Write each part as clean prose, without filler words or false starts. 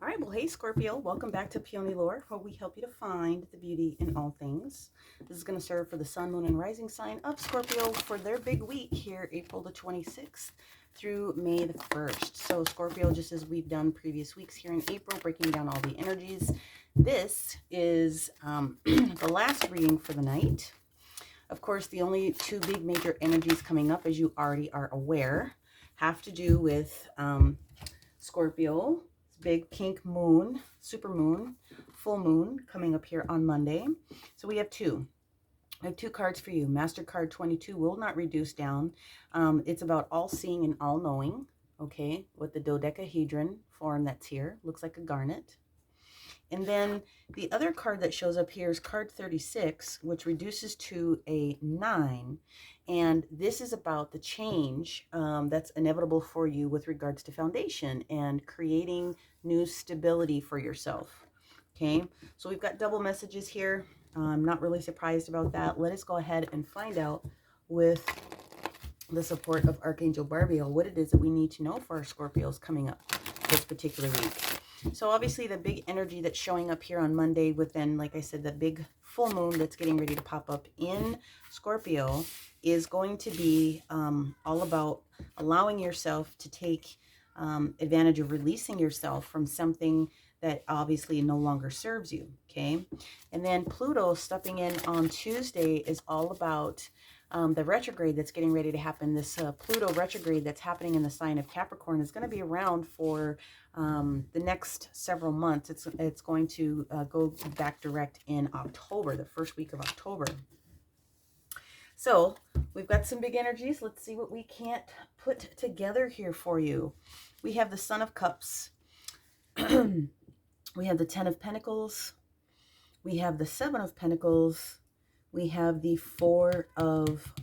right, well, hey Scorpio, welcome back to PeonyLore, where we help you to find the beauty in all things. This is going to serve for the sun, moon, and rising sign of Scorpio for their big week here, April the 26th through May the 1st. So Scorpio, just as we've done previous weeks here in April, breaking down all the energies, this is the last reading for the night. Of course, the only two big major energies coming up, as you already are aware, have to do with Scorpio, big pink moon, super moon, full moon coming up here on Monday. So we have two. I have two cards for you. Master card 22 will not reduce down. It's about all seeing and all knowing, okay, with the dodecahedron form that's here. Looks like a garnet. And then the other card that shows up here is card 36, which reduces to a 9. And this is about the change that's inevitable for you with regards to foundation and creating new stability for yourself. Okay, so we've got double messages here. I'm not really surprised about that. Let us go ahead and find out with the support of Archangel Barbiel what it is that we need to know for our Scorpios coming up this particular week. So obviously the big energy that's showing up here on Monday within, like I said, the big full moon that's getting ready to pop up in Scorpio is going to be all about allowing yourself to take advantage of releasing yourself from something that obviously no longer serves you, okay? And then Pluto stepping in on Tuesday is all about the retrograde that's getting ready to happen. This Pluto retrograde that's happening in the sign of Capricorn is going to be around for the next several months. It's going to go back direct in October, the first week of October. So we've got some big energies. Let's see what we can't put together here for you. We have the Son of Cups. We have the Ten of Pentacles. We have the Seven of Pentacles. We have the Four of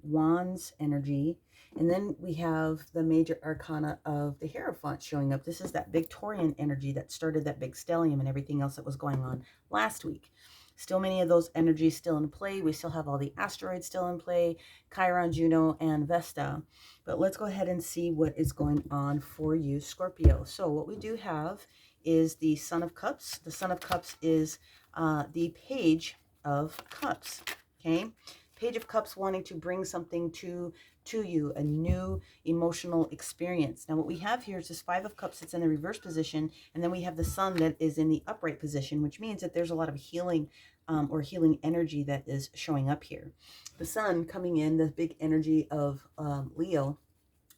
Wands energy. And then we have the major arcana of the Hierophant showing up. This is that Victorian energy that started that big stellium and everything else that was going on last week. Still many of those energies still in play. We still have all the asteroids still in play, Chiron, Juno, and Vesta. But let's go ahead and see what is going on for you, Scorpio. So what we do have is the Son of Cups. The Son of Cups is the Page of Cups, okay? Page of Cups wanting to bring something to you, a new emotional experience. Now what we have here is this Five of Cups that's in the reverse position, and then we have the Sun that is in the upright position, which means that there's a lot of healing or healing energy that is showing up here. The Sun coming in, the big energy of Leo,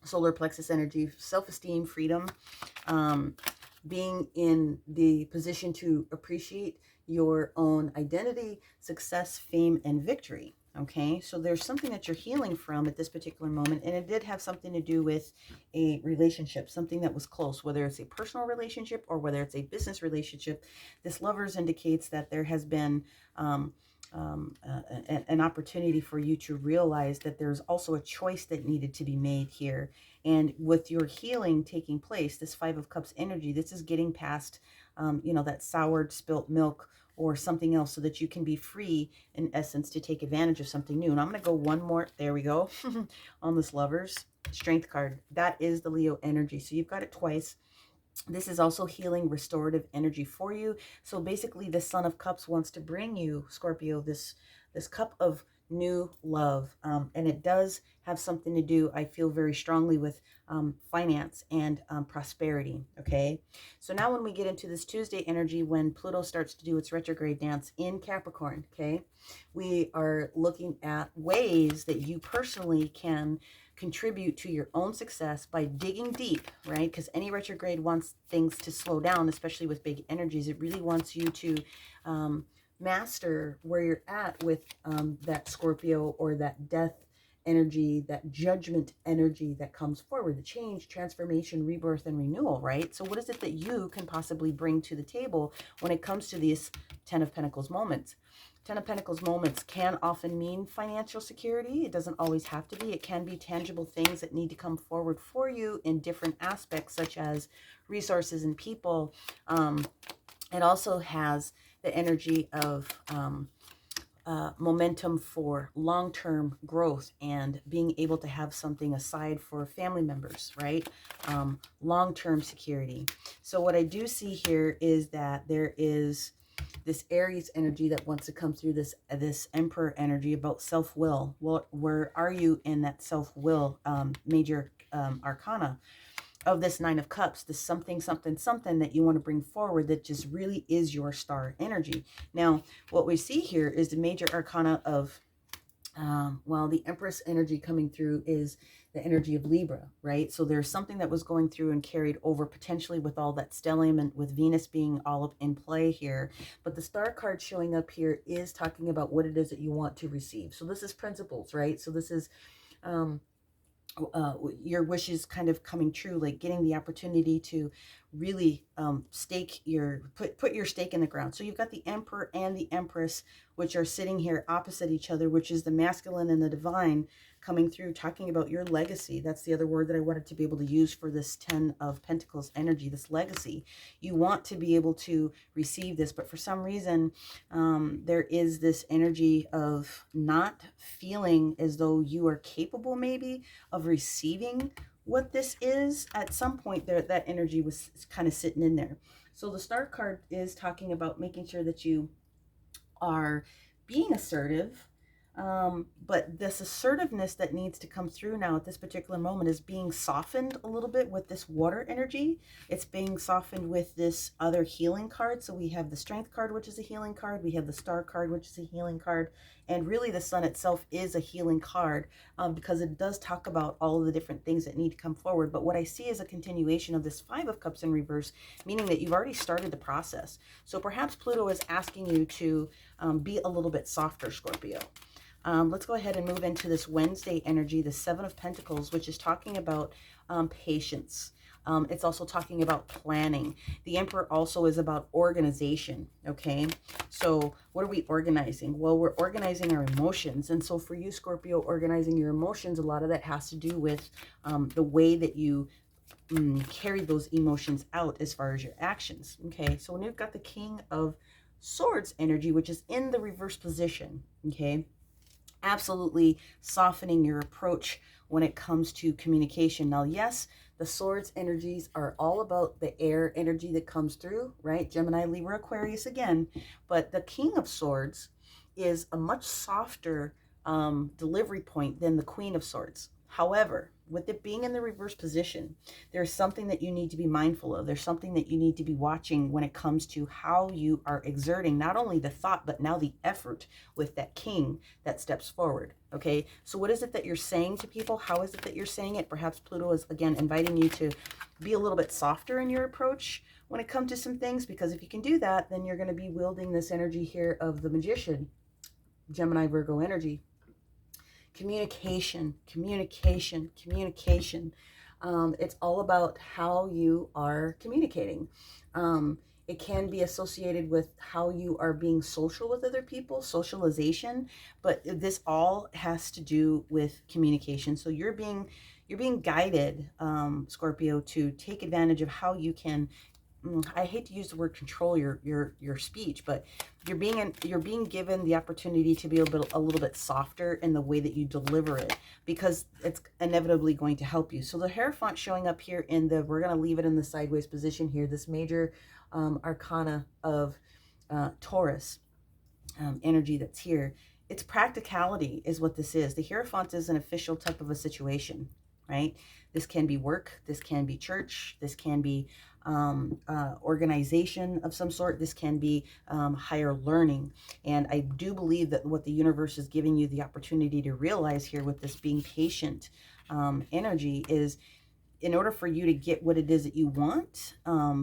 solar plexus energy, self-esteem, freedom, being in the position to appreciate your own identity, success, fame, and victory. Okay, so there's something that you're healing from at this particular moment, and it did have something to do with a relationship, something that was close, whether it's a personal relationship or whether it's a business relationship. This Lovers indicates that there has been an opportunity for you to realize that there's also a choice that needed to be made here. And with your healing taking place, this Five of Cups energy, this is getting past, you know, that soured spilt milk or something else, so that you can be free, in essence, to take advantage of something new. And I'm going to go one more, there we go, on this Lovers Strength card. That is the Leo energy. So you've got it twice. This is also healing, restorative energy for you. So basically, the Son of Cups wants to bring you, Scorpio, this cup of new love. And it does have something to do, I feel very strongly, with finance and prosperity, okay? So now when we get into this Tuesday energy, when Pluto starts to do its retrograde dance in Capricorn, okay, we are looking at ways that you personally can contribute to your own success by digging deep, right? Because any retrograde wants things to slow down, especially with big energies. It really wants you to master where you're at with that Scorpio or that death energy, that judgment energy that comes forward, the change, transformation, rebirth, and renewal, right? So what is it that you can possibly bring to the table when it comes to these Ten of Pentacles moments? Ten of Pentacles moments can often mean financial security. It doesn't always have to be. It can be tangible things that need to come forward for you in different aspects, such as resources and people. It also has the energy of momentum for long-term growth and being able to have something aside for family members, right? Long-term security. So what I do see here is that there is this Aries energy that wants to come through, this Emperor energy about self-will. Well, where are you in that self-will major arcana of this Nine of Cups, this something, something, something that you want to bring forward that just really is your star energy. Now, what we see here is the major arcana of, well, the Empress energy coming through is the energy of Libra, right? So there's something that was going through and carried over potentially with all that stellium and with Venus being all up in play here. But the star card showing up here is talking about what it is that you want to receive. So this is principles, right? So this is your wishes kind of coming true, like getting the opportunity to really put your stake in the ground. So you've got the Emperor and the Empress, which are sitting here opposite each other, which is the masculine and the divine coming through, talking about your legacy. That's the other word that I wanted to be able to use for this 10 of Pentacles energy, this legacy. You want to be able to receive this, but for some reason, there is this energy of not feeling as though you are capable maybe of receiving what this is. At some point there, that energy was kind of sitting in there. So the star card is talking about making sure that you are being assertive, but this assertiveness that needs to come through now at this particular moment is being softened a little bit with this water energy. It's being softened with this other healing card. So we have the Strength card, which is a healing card. We have the Star card, which is a healing card. And really the Sun itself is a healing card, because it does talk about all of the different things that need to come forward. But what I see is a continuation of this Five of Cups in reverse, meaning that you've already started the process. So perhaps Pluto is asking you to be a little bit softer, Scorpio. Let's go ahead and move into this Wednesday energy, the Seven of Pentacles, which is talking about patience. It's also talking about planning. The Emperor also is about organization, okay? So what are we organizing? Well, we're organizing our emotions. And so for you, Scorpio, organizing your emotions, a lot of that has to do with the way that you carry those emotions out as far as your actions, okay? So when you've got the King of Swords energy, which is in the reverse position, okay? Absolutely softening your approach when it comes to communication. Now, yes, the Swords energies are all about the air energy that comes through, right? Gemini, Libra, Aquarius again. But the King of Swords is a much softer delivery point than the Queen of Swords. However, with it being in the reverse position, there's something that you need to be mindful of. There's something that you need to be watching when it comes to how you are exerting not only the thought, but now the effort with that king that steps forward. Okay, so what is it that you're saying to people? How is it that you're saying it? Perhaps Pluto is, again, inviting you to be a little bit softer in your approach when it comes to some things, because if you can do that, then you're going to be wielding this energy here of the Magician, Gemini, Virgo energy. Communication, communication, communication. It's all about how you are communicating. It can be associated with how you are being social with other people, socialization, but this all has to do with communication. So you're being guided, Scorpio, to take advantage of how you can, I hate to use the word control your speech, but you're being given the opportunity to be a little bit softer in the way that you deliver it, because it's inevitably going to help you. So the Hierophant showing up here in the, we're going to leave it in the sideways position here, this major arcana of Taurus energy that's here. It's practicality is what this is. The Hierophant is an official type of a situation, right? This can be work, this can be church, this can be organization of some sort, this can be higher learning. And I do believe that what the universe is giving you the opportunity to realize here with this being patient energy is, in order for you to get what it is that you want,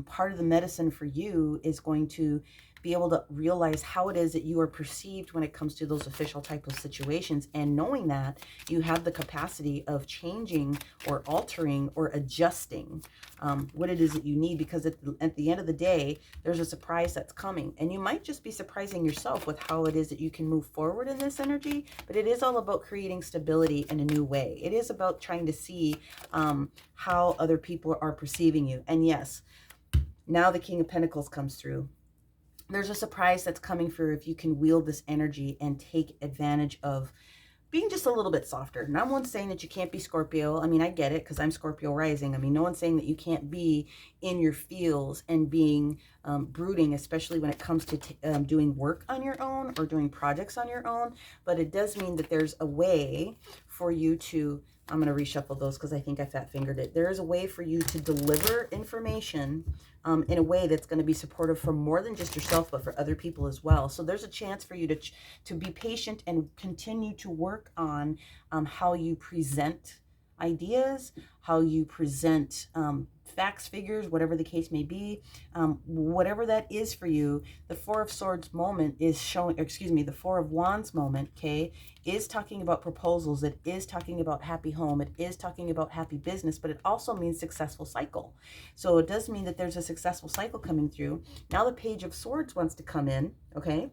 part of the medicine for you is going to be able to realize how it is that you are perceived when it comes to those official type of situations, and knowing that you have the capacity of changing or altering or adjusting what it is that you need, because at the end of the day, there's a surprise that's coming, and you might just be surprising yourself with how it is that you can move forward in this energy. But it is all about creating stability in a new way. It is about trying to see how other people are perceiving you. And yes, now the King of Pentacles comes through. there's a surprise that's coming through if you can wield this energy and take advantage of being just a little bit softer. No one's saying that you can't be Scorpio. I mean, I get it because I'm Scorpio rising. I mean, no one's saying that you can't be in your feels and being brooding, especially when it comes to doing work on your own or doing projects on your own. But it does mean that there's a way for you to, I'm going to reshuffle those because I think I fat fingered it. There is a way for you to deliver information in a way that's going to be supportive for more than just yourself, but for other people as well. So there's a chance for you to be patient and continue to work on how you present ideas, how you present facts, figures, whatever the case may be, whatever that is for you. The Four of Swords moment is showing, excuse me, the Four of Wands moment, okay, is talking about proposals. It is talking about happy home. It is talking about happy business, but it also means successful cycle. So it does mean that there's a successful cycle coming through. Now the Page of Swords wants to come in, okay?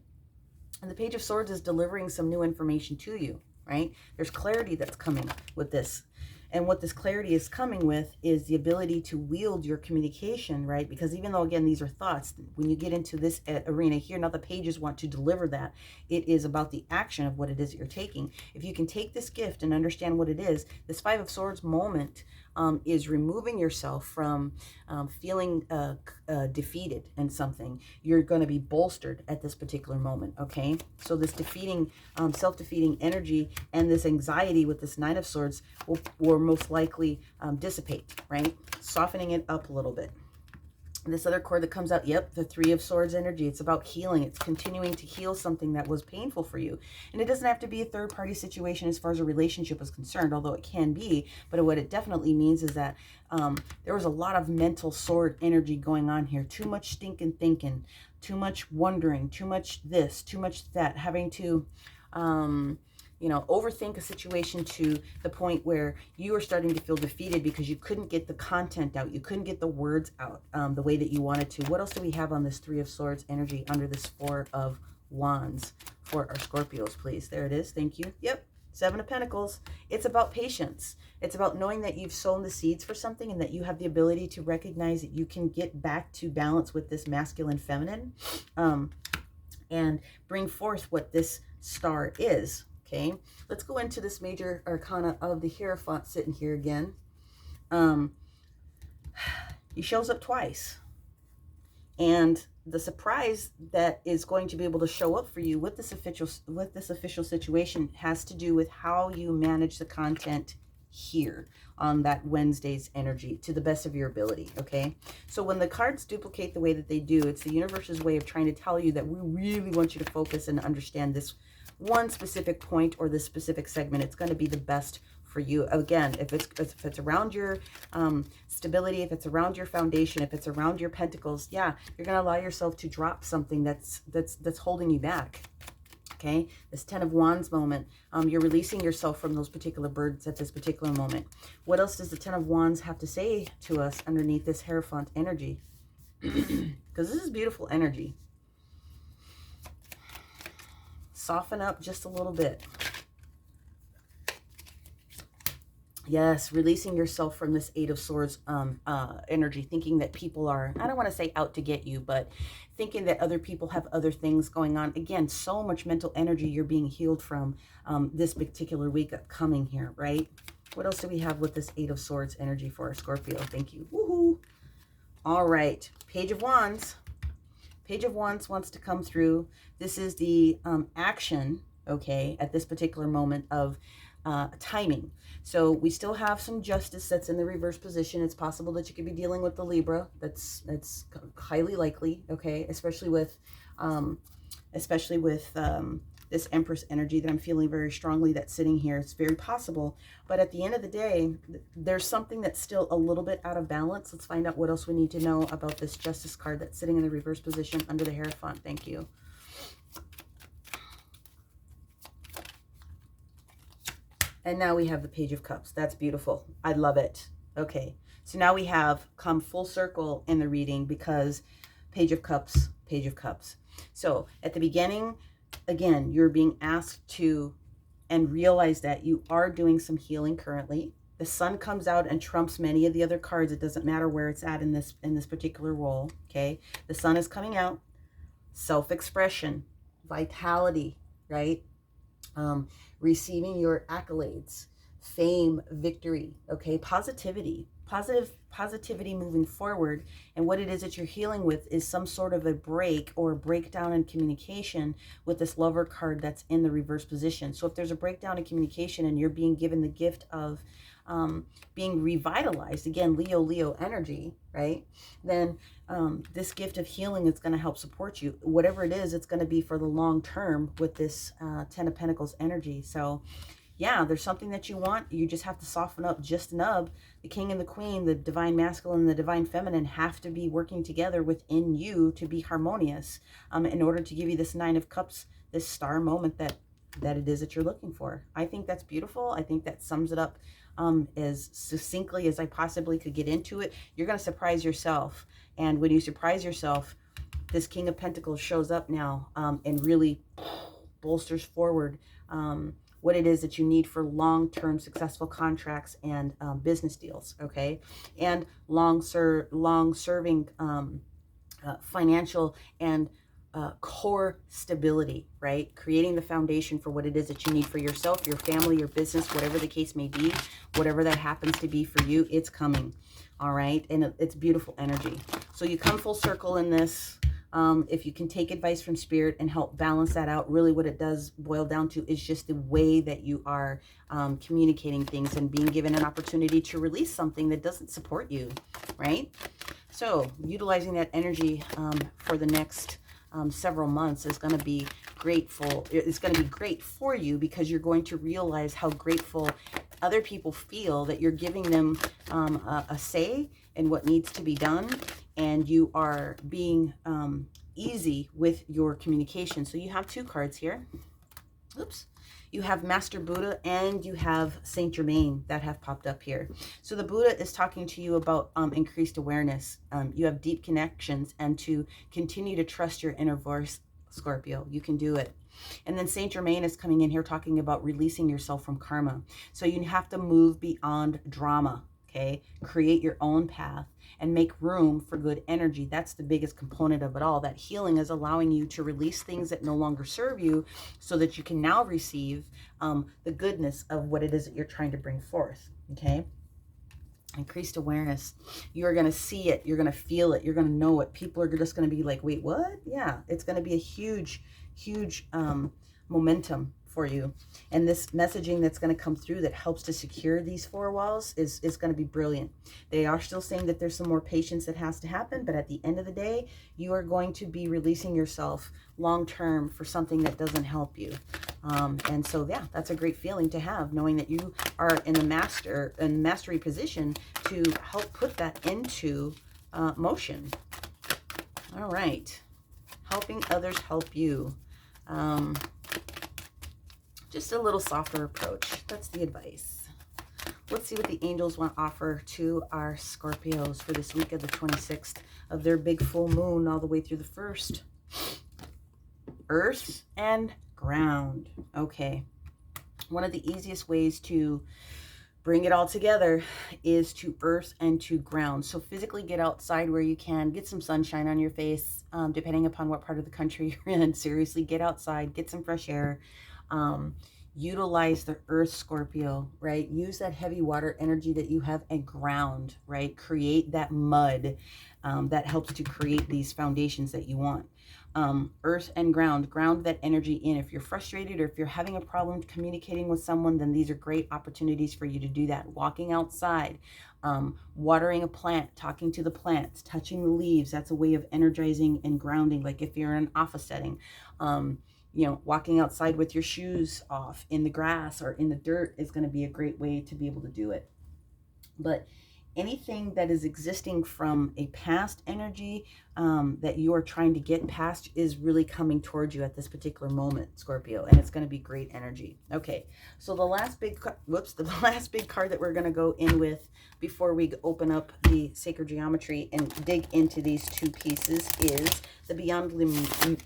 And the Page of Swords is delivering some new information to you, right? There's clarity that's coming with this. And what this clarity is coming with is the ability to wield your communication, right? Because even though, again, these are thoughts, when you get into this arena here, now the pages want to deliver that. It is about the action of what it is that you're taking. If you can take this gift and understand what it is, this Five of Swords moment is removing yourself from feeling defeated in something. You're going to be bolstered at this particular moment, okay? So this defeating, self-defeating energy and this anxiety with this Nine of Swords will most likely dissipate, right? Softening it up a little bit. This other card that comes out, yep, the Three of Swords energy. It's about healing. It's continuing to heal something that was painful for you. And it doesn't have to be a third-party situation as far as a relationship is concerned, although it can be. But what it definitely means is that there was a lot of mental sword energy going on here. Too much stinking thinking, too much wondering, too much this, too much that, having to... you know, overthink a situation to the point where you are starting to feel defeated because you couldn't get the content out. You couldn't get the words out the way that you wanted to. What else do we have on this Three of Swords energy under this Four of Wands for our Scorpios, please? There it is. Thank you. Yep. Seven of Pentacles. It's about patience. It's about knowing that you've sown the seeds for something and that you have the ability to recognize that you can get back to balance with this masculine feminine and bring forth what this star is. Okay, let's go into this major arcana of the Hierophant sitting here again. He shows up twice. And the surprise that is going to be able to show up for you with this official situation has to do with how you manage the content here on that Wednesday's energy to the best of your ability, okay? So when the cards duplicate the way that they do, it's the universe's way of trying to tell you that we really want you to focus and understand this one specific point or this specific segment. It's going to be the best for you. Again, if it's around your stability, if it's around your foundation, if it's around your pentacles, yeah, you're going to allow yourself to drop something that's holding you back. Okay, this Ten of Wands moment, you're releasing yourself from those particular burdens at this particular moment. What else does the Ten of Wands have to say to us underneath this Hierophant energy? Because this is beautiful energy. Soften up just a little bit. Yes, releasing yourself from this Eight of Swords energy, thinking that people are, I don't want to say out to get you, but thinking that other people have other things going on. Again, so much mental energy you're being healed from this particular week upcoming here, right? What else do we have with this Eight of Swords energy for our Scorpio? Thank you. Woohoo! All right, Page of Wands. Page of Wands wants to come through. This is the action, okay, at this particular moment of timing. So we still have some justice that's in the reverse position. It's possible that you could be dealing with the Libra. That's highly likely, okay, especially with this Empress energy that I'm feeling very strongly that's sitting here. It's very possible. But at the end of the day, there's something that's still a little bit out of balance. Let's find out what else we need to know about this Justice card that's sitting in the reverse position under the Hierophant. Thank you. And now we have the Page of Cups. That's beautiful. I love it. Okay, so now we have come full circle in the reading because Page of Cups, Page of Cups. So at the beginning, again, you're being asked to and realize that you are doing some healing currently. The Sun comes out and trumps many of the other cards. It doesn't matter where it's at in this particular role, okay? The Sun is coming out. self-expression, vitality, right? Receiving your accolades, fame, victory, okay? Positivity moving forward. And what it is that you're healing with is some sort of a break or a breakdown in communication with this Lover card that's in the reverse position. So if there's a breakdown in communication and you're being given the gift of being revitalized, again, Leo energy, right? Then this gift of healing is going to help support you. Whatever it is, it's going to be for the long term with this Ten of Pentacles energy. So yeah, there's something that you want. You just have to soften up just enough. The King and the Queen, the Divine Masculine and the Divine Feminine have to be working together within you to be harmonious in order to give you this Nine of Cups, this star moment that it is that you're looking for. I think that's beautiful. I think that sums it up as succinctly as I possibly could get into it. You're going to surprise yourself. And when you surprise yourself, this King of Pentacles shows up now and really bolsters forward what it is that you need for long-term successful contracts and business deals, okay? And long-serving financial and core stability, right? Creating the foundation for what it is that you need for yourself, your family, your business, whatever the case may be, whatever that happens to be for you, it's coming, all right? And it's beautiful energy. So you come full circle in this. If you can take advice from Spirit and help balance that out, really what it does boil down to is just the way that you are communicating things and being given an opportunity to release something that doesn't support you, right? So utilizing that energy for the next several months is going to be grateful. It's going to be great for you because you're going to realize how grateful other people feel that you're giving them a say in what needs to be done, and you are being easy with your communication. So you have two cards here. Oops. You have Master Buddha and you have Saint Germain that have popped up here. So the Buddha is talking to you about increased awareness. You have deep connections and to continue to trust your inner voice, Scorpio. You can do it. And then Saint Germain is coming in here talking about releasing yourself from karma. So you have to move beyond drama, okay? Create your own path and make room for good energy. That's the biggest component of it all. That healing is allowing you to release things that no longer serve you so that you can now receive the goodness of what it is that you're trying to bring forth, okay? Increased awareness. You're going to see it. You're going to feel it. You're going to know it. People are just going to be like, wait, what? Yeah, it's going to be a huge momentum for you. And this messaging that's going to come through that helps to secure these four walls is going to be brilliant. They are still saying that there's some more patience that has to happen, but at the end of the day, you are going to be releasing yourself long-term for something that doesn't help you. And so, yeah, that's a great feeling to have, knowing that you are in the mastery position to help put that into motion. All right. Helping others help you. Just a little softer approach. That's the advice. Let's see what the angels want to offer to our Scorpios for this week of the 26th of their big full moon all the way through the 1st. Earth and ground. Okay. One of the easiest ways to bring it all together is to earth and to ground. So physically get outside where you can, get some sunshine on your face, depending upon what part of the country you're in. Seriously, get outside, get some fresh air. Utilize the earth, Scorpio, right? Use that heavy water energy that you have and ground, right? Create that mud that helps to create these foundations that you want. Earth and ground that energy in. If you're frustrated or if you're having a problem communicating with someone, then these are great opportunities for you to do that. Walking outside, watering a plant, talking to the plants, touching the leaves. That's a way of energizing and grounding. Like if you're in an office setting, you know, walking outside with your shoes off in the grass or in the dirt is going to be a great way to be able to do it. But anything that is existing from a past energy that you are trying to get past is really coming towards you at this particular moment, Scorpio, and it's going to be great energy. Okay, so the last big card that we're going to go in with before we open up the sacred geometry and dig into these two pieces is the Beyond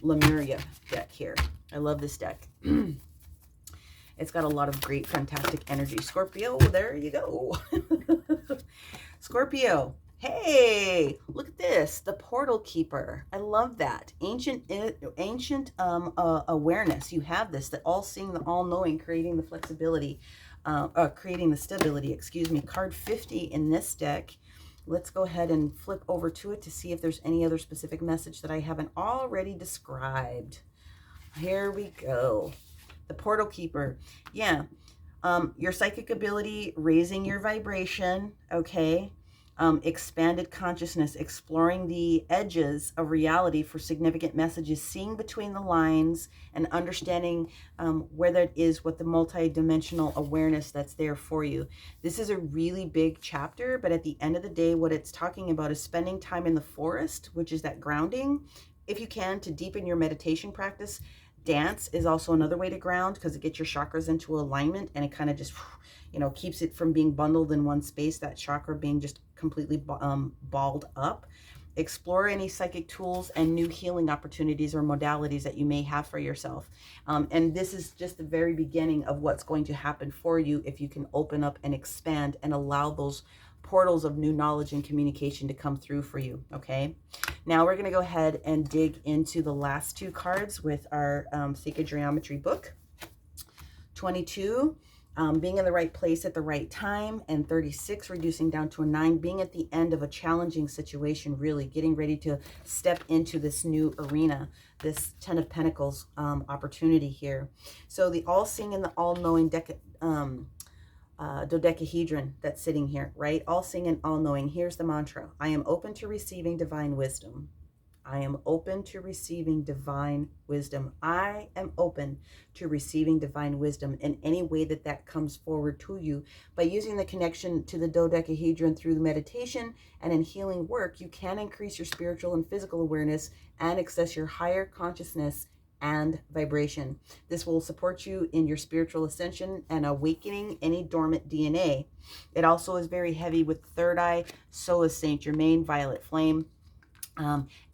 Lemuria deck here. I love this deck. It's got a lot of great, fantastic energy. Scorpio, there you go. Scorpio, Hey, look at this, the Portal Keeper. I love that. Ancient awareness. You have this, the all-seeing, the all-knowing, creating the flexibility, creating the stability, excuse me. Card 50 in this deck. Let's go ahead and flip over to it to see if there's any other specific message that I haven't already described. Here we go. The Portal Keeper. Yeah. Your psychic ability, raising your vibration, okay? Expanded consciousness, exploring the edges of reality for significant messages, seeing between the lines and understanding where that is, what the multi-dimensional awareness that's there for you. This is a really big chapter, but at the end of the day, what it's talking about is spending time in the forest, which is that grounding, if you can, to deepen your meditation practice. Dance is also another way to ground because it gets your chakras into alignment, and it kind of just, keeps it from being bundled in one space, that chakra being just completely balled up. Explore any psychic tools and new healing opportunities or modalities that you may have for yourself. And this is just the very beginning of what's going to happen for you if you can open up and expand and allow those portals of new knowledge and communication to come through for you, okay? Now we're going to go ahead and dig into the last two cards with our Sacred Geometry book. 22, being in the right place at the right time, and 36, reducing down to a 9, being at the end of a challenging situation, really getting ready to step into this new arena, this 10 of Pentacles opportunity here. So the all-seeing and the all-knowing dodecahedron that's sitting here, right? All-seeing and all-knowing. Here's the mantra. I am open to receiving divine wisdom. I am open to receiving divine wisdom. I am open to receiving divine wisdom in any way that that comes forward to you. By using the connection to the dodecahedron through the meditation and in healing work, you can increase your spiritual and physical awareness and access your higher consciousness and vibration. This will support you in your spiritual ascension and awakening any dormant DNA. It also is very heavy with third eye, so is Saint Germain, violet flame.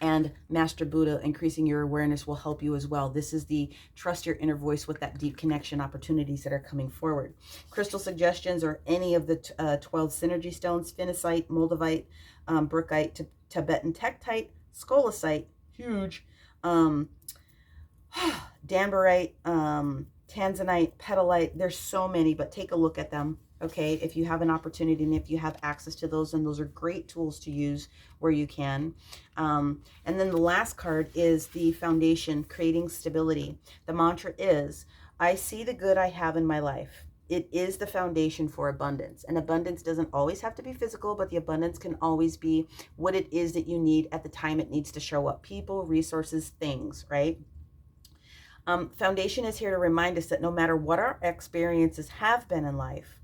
And Master Buddha, increasing your awareness, will help you as well. This is the trust your inner voice with that deep connection opportunities that are coming forward. Crystal suggestions or any of the 12 synergy stones, phenacite, moldavite, brookite, Tibetan tektite, scolasite, huge, danbarite, tanzanite, petalite. There's so many, but take a look at them, okay, if you have an opportunity and if you have access to those, and those are great tools to use where you can. And then the last card is the foundation, creating stability. The mantra is, I see the good I have in my life. It is the foundation for abundance. And abundance doesn't always have to be physical, but the abundance can always be what it is that you need at the time it needs to show up. People, resources, things, right? Foundation is here to remind us that no matter what our experiences have been in life,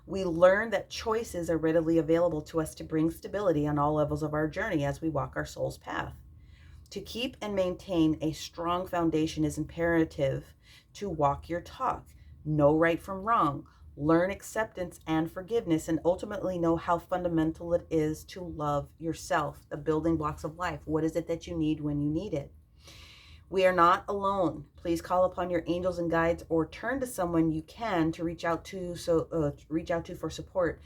we learn that choices are readily available to us to bring stability on all levels of our journey as we walk our soul's path. To keep and maintain a strong foundation is imperative to walk your talk, know right from wrong, learn acceptance and forgiveness, and ultimately know how fundamental it is to love yourself, the building blocks of life. What is it that you need when you need it? We are not alone. Please call upon your angels and guides, or turn to someone you can to reach out to for support.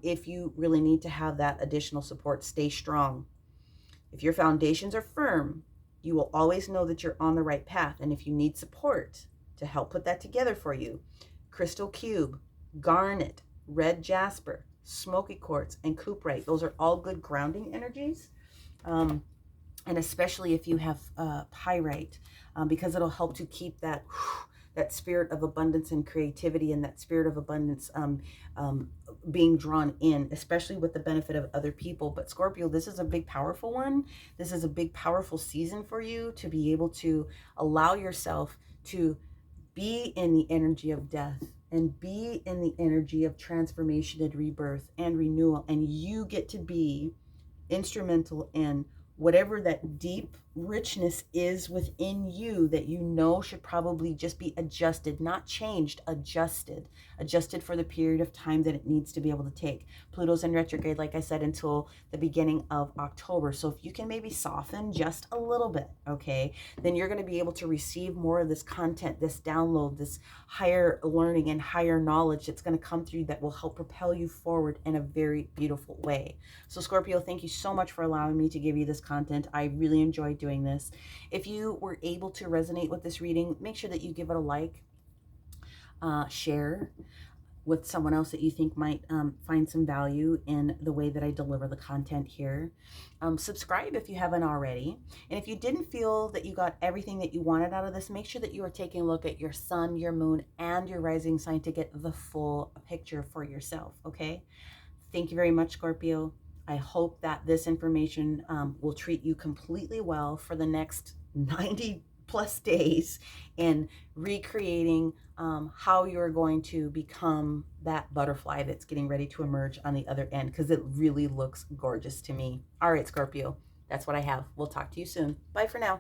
If you really need to have that additional support, stay strong. If your foundations are firm, you will always know that you're on the right path. And if you need support to help put that together for you, crystal cube, garnet, red jasper, smoky quartz, and cooperite. Those are all good grounding energies. And especially if you have pyrite, because it'll help to keep that spirit of abundance and creativity, and that spirit of abundance being drawn in, especially with the benefit of other people. But Scorpio, this is a big, powerful one. This is a big, powerful season for you to be able to allow yourself to be in the energy of death and be in the energy of transformation and rebirth and renewal. And you get to be instrumental in whatever that deep richness is within you that you know should probably just be adjusted, not changed, adjusted for the period of time that it needs to be able to take. Pluto's in retrograde, like I said, until the beginning of October. So if you can maybe soften just a little bit, okay, then you're going to be able to receive more of this content, this download, this higher learning and higher knowledge that's going to come through that will help propel you forward in a very beautiful way. So Scorpio, thank you so much for allowing me to give you this content. I really enjoyed doing this. If you were able to resonate with this reading, make sure that you give it a like, share with someone else that you think might find some value in the way that I deliver the content here. Subscribe if you haven't already. And if you didn't feel that you got everything that you wanted out of this, make sure that you are taking a look at your sun, your moon, and your rising sign to get the full picture for yourself, okay? Thank you very much, Scorpio. I hope that this information will treat you completely well for the next 90 plus days in recreating how you're going to become that butterfly that's getting ready to emerge on the other end, because it really looks gorgeous to me. All right, Scorpio, that's what I have. We'll talk to you soon. Bye for now.